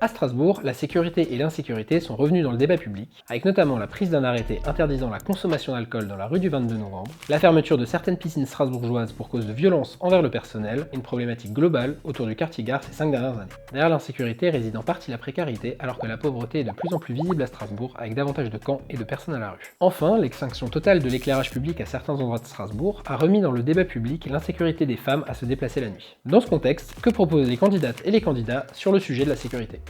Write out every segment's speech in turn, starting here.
À Strasbourg, la sécurité et l'insécurité sont revenus dans le débat public, avec notamment la prise d'un arrêté interdisant la consommation d'alcool dans la rue du 22 novembre, la fermeture de certaines piscines strasbourgeoises pour cause de violences envers le personnel, et une problématique globale autour du quartier gare ces 5 dernières années. Derrière l'insécurité réside en partie la précarité, alors que la pauvreté est de plus en plus visible à Strasbourg, avec davantage de camps et de personnes à la rue. Enfin, l'extinction totale de l'éclairage public à certains endroits de Strasbourg a remis dans le débat public l'insécurité des femmes à se déplacer la nuit. Dans ce contexte, que proposent les candidates et les candidats sur le sujet de la sécurité ?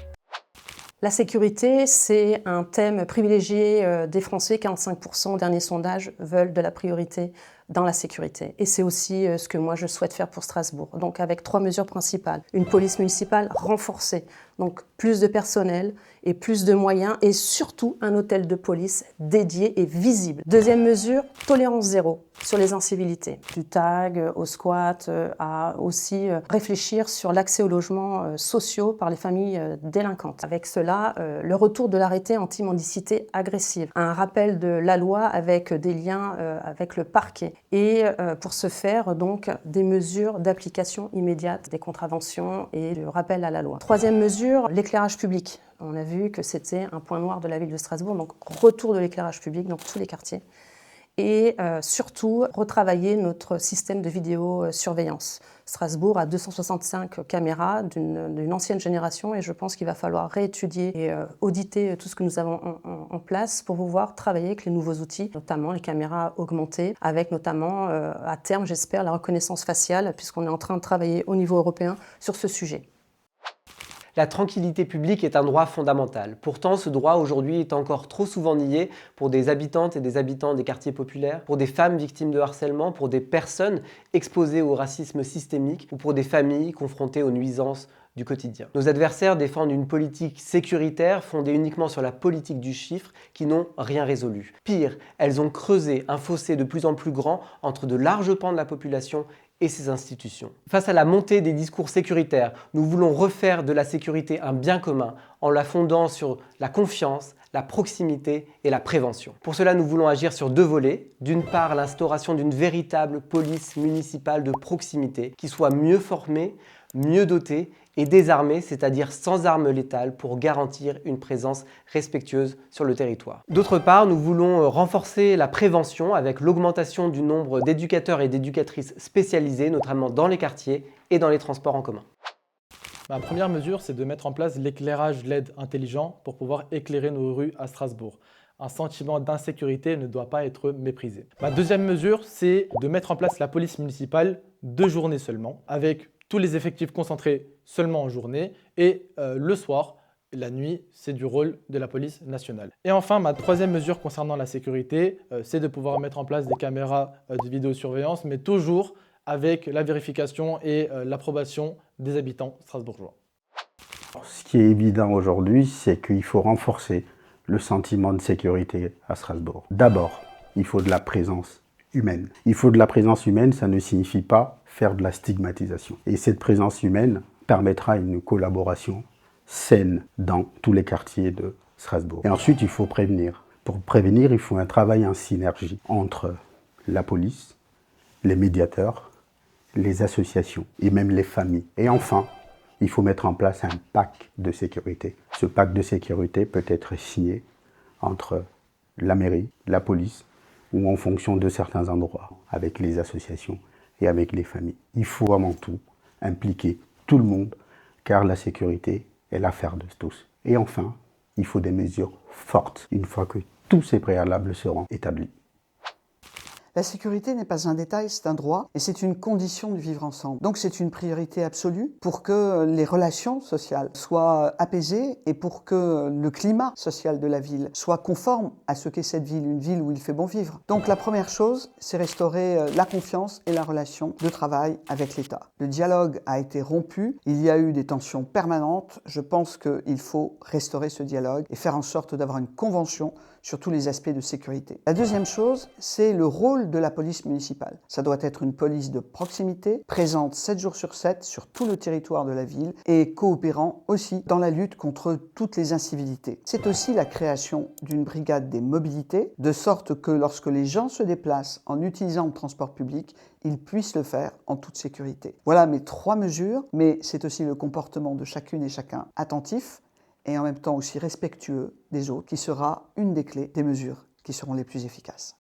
La sécurité, c'est un thème privilégié des Français. 45% au dernier sondage veulent de la priorité dans la sécurité. Et c'est aussi ce que moi je souhaite faire pour Strasbourg. Donc avec 3 mesures principales. Une police municipale renforcée, donc plus de personnel et plus de moyens, et surtout un hôtel de police dédié et visible. Deuxième mesure, tolérance zéro sur les incivilités. Du tag au squat, à aussi réfléchir sur l'accès aux logements sociaux par les familles délinquantes. Avec cela, le retour de l'arrêté anti-mendicité agressive. Un rappel de la loi avec des liens avec le parquet. Et pour ce faire, donc, des mesures d'application immédiate des contraventions et du rappel à la loi. Troisième mesure, l'éclairage public. On a vu que c'était un point noir de la ville de Strasbourg, donc retour de l'éclairage public dans tous les quartiers. Et surtout, retravailler notre système de vidéosurveillance. Strasbourg a 265 caméras d'une ancienne génération et je pense qu'il va falloir réétudier et auditer tout ce que nous avons en place pour pouvoir travailler avec les nouveaux outils, notamment les caméras augmentées, avec notamment à terme, j'espère, la reconnaissance faciale, puisqu'on est en train de travailler au niveau européen sur ce sujet. La tranquillité publique est un droit fondamental. Pourtant, ce droit aujourd'hui est encore trop souvent nié pour des habitantes et des habitants des quartiers populaires, pour des femmes victimes de harcèlement, pour des personnes exposées au racisme systémique ou pour des familles confrontées aux nuisances du quotidien. Nos adversaires défendent une politique sécuritaire fondée uniquement sur la politique du chiffre qui n'ont rien résolu. Pire, elles ont creusé un fossé de plus en plus grand entre de larges pans de la population et ses institutions. Face à la montée des discours sécuritaires, nous voulons refaire de la sécurité un bien commun en la fondant sur la confiance, la proximité et la prévention. Pour cela, nous voulons agir sur 2 volets. D'une part, l'instauration d'une véritable police municipale de proximité qui soit mieux formée, mieux dotée et désarmée, c'est-à-dire sans armes létales pour garantir une présence respectueuse sur le territoire. D'autre part, nous voulons renforcer la prévention avec l'augmentation du nombre d'éducateurs et d'éducatrices spécialisés, notamment dans les quartiers et dans les transports en commun. Ma première mesure, c'est de mettre en place l'éclairage LED intelligent pour pouvoir éclairer nos rues à Strasbourg. Un sentiment d'insécurité ne doit pas être méprisé. Ma deuxième mesure, c'est de mettre en place la police municipale 2 journées seulement, avec tous les effectifs concentrés seulement en journée et le soir, la nuit, c'est du rôle de la police nationale. Et enfin, ma troisième mesure concernant la sécurité, c'est de pouvoir mettre en place des caméras de vidéosurveillance, mais toujours avec la vérification et l'approbation des habitants strasbourgeois. Ce qui est évident aujourd'hui, c'est qu'il faut renforcer le sentiment de sécurité à Strasbourg. D'abord, il faut de la présence humaine. Il faut de la présence humaine, ça ne signifie pas faire de la stigmatisation. Et cette présence humaine permettra une collaboration saine dans tous les quartiers de Strasbourg. Et ensuite, il faut prévenir. Pour prévenir, il faut un travail en synergie entre la police, les médiateurs, les associations et même les familles. Et enfin, il faut mettre en place un pacte de sécurité. Ce pacte de sécurité peut être signé entre la mairie, la police ou en fonction de certains endroits, avec les associations et avec les familles. Il faut avant tout impliquer tout le monde, car la sécurité est l'affaire de tous. Et enfin, il faut des mesures fortes, une fois que tous ces préalables seront établis. La sécurité n'est pas un détail, c'est un droit et c'est une condition du vivre ensemble. Donc c'est une priorité absolue pour que les relations sociales soient apaisées et pour que le climat social de la ville soit conforme à ce qu'est cette ville, une ville où il fait bon vivre. Donc la première chose, c'est restaurer la confiance et la relation de travail avec l'État. Le dialogue a été rompu, il y a eu des tensions permanentes. Je pense qu'il faut restaurer ce dialogue et faire en sorte d'avoir une convention sur tous les aspects de sécurité. La deuxième chose, c'est le rôle de la police municipale. Ça doit être une police de proximité, présente 7 jours sur 7 sur tout le territoire de la ville et coopérant aussi dans la lutte contre toutes les incivilités. C'est aussi la création d'une brigade des mobilités, de sorte que lorsque les gens se déplacent en utilisant le transport public, ils puissent le faire en toute sécurité. Voilà mes 3 mesures, mais c'est aussi le comportement de chacune et chacun attentif et en même temps aussi respectueux des autres, qui sera une des clés des mesures qui seront les plus efficaces.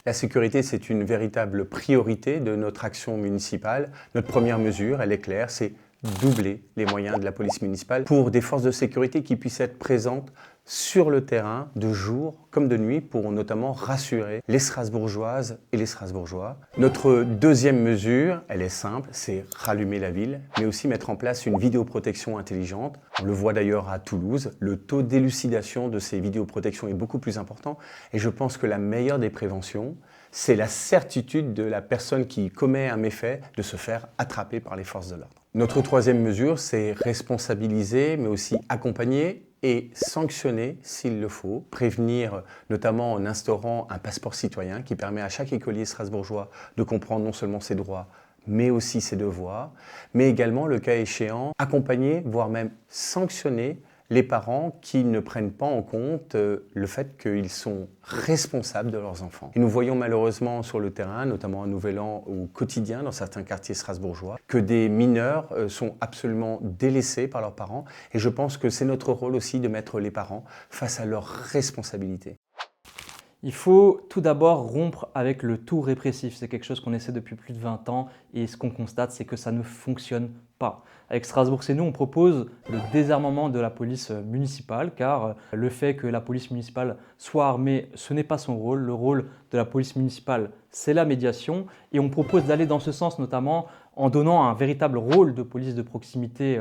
La sécurité, c'est une véritable priorité de notre action municipale. Notre première mesure, elle est claire, c'est doubler les moyens de la police municipale pour des forces de sécurité qui puissent être présentes sur le terrain de jour comme de nuit pour notamment rassurer les Strasbourgeoises et les Strasbourgeois. Notre deuxième mesure, elle est simple, c'est rallumer la ville, mais aussi mettre en place une vidéoprotection intelligente. On le voit d'ailleurs à Toulouse, le taux d'élucidation de ces vidéoprotections est beaucoup plus important et je pense que la meilleure des préventions, c'est la certitude de la personne qui commet un méfait de se faire attraper par les forces de l'ordre. Notre troisième mesure, c'est responsabiliser, mais aussi accompagner et sanctionner s'il le faut, prévenir notamment en instaurant un passeport citoyen qui permet à chaque écolier strasbourgeois de comprendre non seulement ses droits, mais aussi ses devoirs, mais également, le cas échéant, accompagner, voire même sanctionner les parents qui ne prennent pas en compte le fait qu'ils sont responsables de leurs enfants. Et nous voyons malheureusement sur le terrain, notamment à Nouvel An au quotidien dans certains quartiers strasbourgeois, que des mineurs sont absolument délaissés par leurs parents. Et je pense que c'est notre rôle aussi de mettre les parents face à leurs responsabilités. Il faut tout d'abord rompre avec le tout répressif. C'est quelque chose qu'on essaie depuis plus de 20 ans et ce qu'on constate, c'est que ça ne fonctionne pas. Avec Strasbourg C'est Nous, on propose le désarmement de la police municipale car le fait que la police municipale soit armée, ce n'est pas son rôle. Le rôle de la police municipale, c'est la médiation et on propose d'aller dans ce sens notamment en donnant un véritable rôle de police de proximité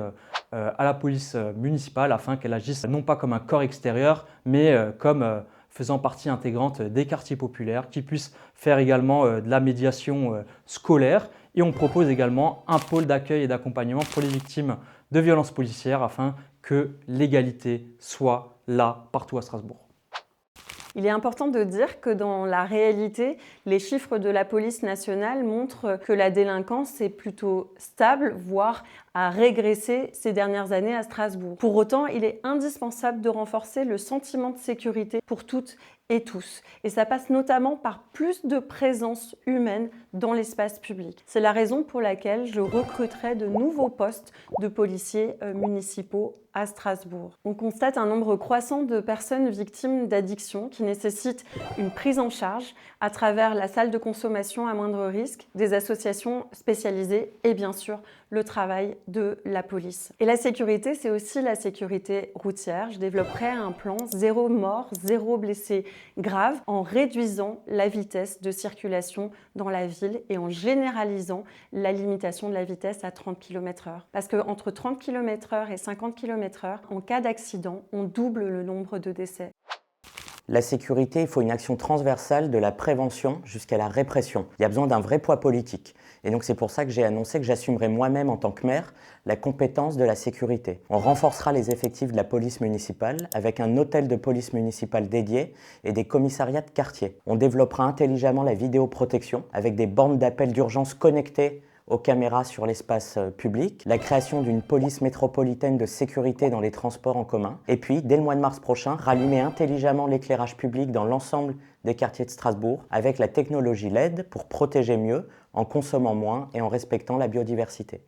à la police municipale afin qu'elle agisse non pas comme un corps extérieur mais comme faisant partie intégrante des quartiers populaires, qui puissent faire également de la médiation scolaire. Et on propose également un pôle d'accueil et d'accompagnement pour les victimes de violences policières afin que l'égalité soit là partout à Strasbourg. Il est important de dire que dans la réalité, les chiffres de la police nationale montrent que la délinquance est plutôt stable, voire a régressé ces dernières années à Strasbourg. Pour autant, il est indispensable de renforcer le sentiment de sécurité pour toutes et tous. Et ça passe notamment par plus de présence humaine dans l'espace public. C'est la raison pour laquelle je recruterai de nouveaux postes de policiers municipaux à Strasbourg. On constate un nombre croissant de personnes victimes d'addiction qui nécessitent une prise en charge à travers la salle de consommation à moindre risque, des associations spécialisées et bien sûr le travail de la police. Et la sécurité, c'est aussi la sécurité routière. Je développerai un plan 0 mort, 0 blessé grave en réduisant la vitesse de circulation dans la ville et en généralisant la limitation de la vitesse à 30 km/h. Parce qu'entre 30 km/h et 50 km/h, en cas d'accident, on double le nombre de décès. La sécurité, il faut une action transversale de la prévention jusqu'à la répression. Il y a besoin d'un vrai poids politique. Et donc c'est pour ça que j'ai annoncé que j'assumerai moi-même en tant que maire la compétence de la sécurité. On renforcera les effectifs de la police municipale avec un hôtel de police municipale dédié et des commissariats de quartier. On développera intelligemment la vidéoprotection avec des bornes d'appel d'urgence connectées aux caméras sur l'espace public, la création d'une police métropolitaine de sécurité dans les transports en commun, et puis, dès le mois de mars prochain, rallumer intelligemment l'éclairage public dans l'ensemble des quartiers de Strasbourg avec la technologie LED pour protéger mieux, en consommant moins et en respectant la biodiversité.